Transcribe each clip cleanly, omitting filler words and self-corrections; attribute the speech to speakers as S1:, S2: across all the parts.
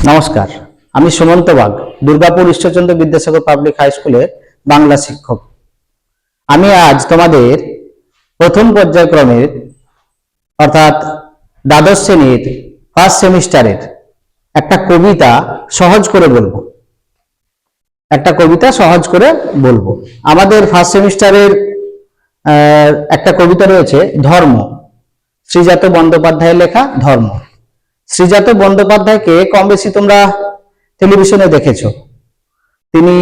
S1: নমস্কার, আমি Sumanta Bag, Durgapur Ishwarchandra Vidyasagar public high স্কুলের বাংলা শিক্ষক। আমি আজ তোমাদের প্রথম পর্যায়ক্রমের অর্থাৎ দ্বাদশ শ্রেণীর ফার্স্ট সেমিস্টারের একটা কবিতা সহজ করে বলবো। আমাদের ফার্স্ট সেমিস্টারের একটা কবিতা রয়েছে ধর্ম, শ্রীজাত বন্দ্যোপাধ্যায়ের লেখা ধর্ম। শ্রীজাত বন্দ্যোপাধ্যায়কে কম বেশি তোমরা টেলিভিশনে দেখেছো। তিনি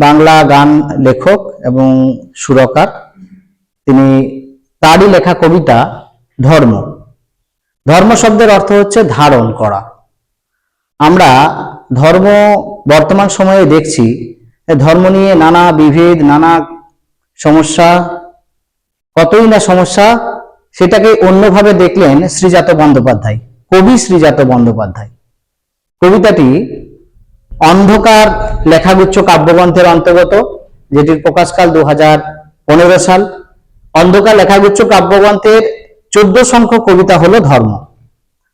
S1: বাংলা গান লেখক এবং সুরকার। তিনি তারই লেখা কবিতা ধর্ম। ধর্ম শব্দের অর্থ হচ্ছে ধারণ করা। আমরা ধর্ম বর্তমান সময়ে দেখছি, ধর্ম নিয়ে নানা বিভেদ, নানা সমস্যা, কতই না সমস্যা, সেটাকে অন্যভাবে দেখলেন শ্রীজাত বন্দ্যোপাধ্যায়, কবি শ্রীজাত বন্দ্যোপাধ্যায়। কবিতাটি অন্ধকার লেখাগুচ্ছ কাব্যগ্রন্থের অন্তর্গত, যেটির প্রকাশকাল 2015 সাল। অন্ধকার লেখাগুচ্ছ কাব্যগ্রন্থের 14 সংখ্যক কবিতা হলো ধর্ম।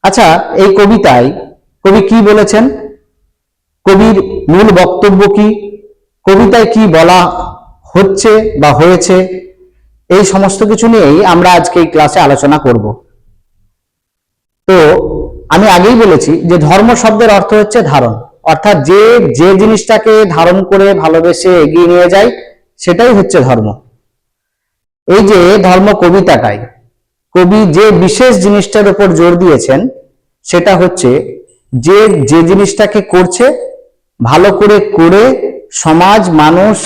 S1: আচ্ছা, এই কবিতায় কবি কি বলেছেন, কবির মূল বক্তব্য কি, কবিতায় কি বলা হচ্ছে বা হয়েছে, এই সমস্ত কিছু নিয়েই আমরা আজকে এই ক্লাসে আলোচনা করব। তো আমি আগেই বলেছি যে ধর্ম শব্দের অর্থ হচ্ছে ধারণ, অর্থাৎ যে জিনিসটাকে ধারণ করে ভালোবেসে এগিয়ে নিয়ে যায় সেটাই হচ্ছে ধর্ম। এই যে ধর্ম কবিতাটাই কবি যে বিশেষ জিনিসটার উপর জোর দিয়েছেন সেটা হচ্ছে যে জিনিসটাকে করছে ভালো করে সমাজ, মানুষ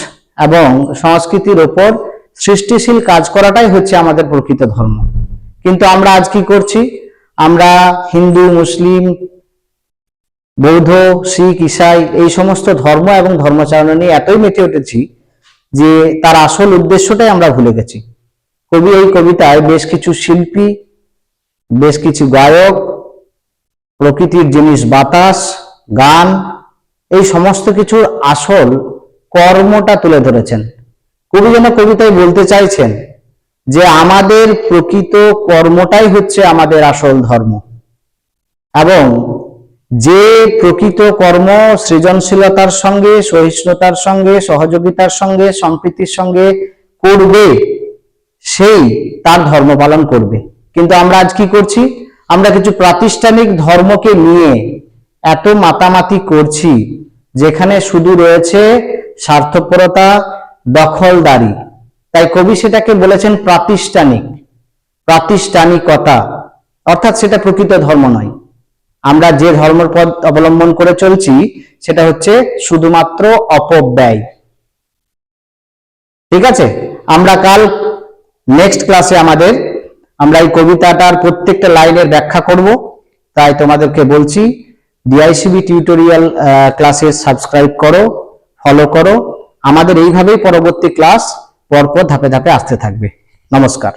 S1: এবং সংস্কৃতির উপর সৃষ্টিশীল কাজ করাটাই হচ্ছে আমাদের প্রকৃত ধর্ম। কিন্তু আমরা আজ কি করছি? আমরা হিন্দু, মুসলিম, বৌদ্ধ, শিখ, ঈসাই এই সমস্ত ধর্ম এবং ধর্মাচরণ নিয়ে এতই মেতে উঠেছি যে তার আসল উদ্দেশ্যটাই আমরা ভুলে গেছি। কবি এই কবিতায় বেশ কিছু শিল্পী, বেশ কিছু গায়ক, প্রকৃতির জিনিস বাতাস, গান, এই সমস্ত কিছুর আসল কর্মটা তুলে ধরেছেন। কবি যেন কবিতায় বলতে চাইছেন যে আমাদের প্রকৃত কর্মটাই হচ্ছে আমাদের আসল ধর্ম, এবং যে প্রকৃত কর্ম সৃজনশীলতার সঙ্গে, সহিষ্ণুতার সঙ্গে, সহযোগিতার সঙ্গে, সম্প্রীতির সঙ্গে করবে সেই তার ধর্ম পালন করবে। কিন্তু আমরা আজ কি করছি? আমরা কিছু প্রাতিষ্ঠানিক ধর্মকে নিয়ে এত মাতামাতি করছি যেখানে শুধু রয়েছে স্বার্থপরতা, দখলদারি। তাই কবি সেটাকে বলেছেন প্রাতিষ্ঠানিকতা, অর্থাৎ সেটা প্রকৃত ধর্ম নয়। আমরা যে ধর্মপদ অবলম্বন করে চলছি সেটা হচ্ছে শুধুমাত্র অপব্যয়। ঠিক আছে, আমরা কাল নেক্সট ক্লাসে আমরা এই কবিতাটার প্রত্যেকটা লাইনের ব্যাখ্যা করব। তাই তোমাদেরকে বলছি ডিআইসিবি টিউটোরিয়াল ক্লাসে সাবস্ক্রাইব করো, ফলো করো। আমাদের এইভাবেই পরবর্তী ক্লাস পরপর ধাপে ধাপে আসতে থাকবে। নমস্কার।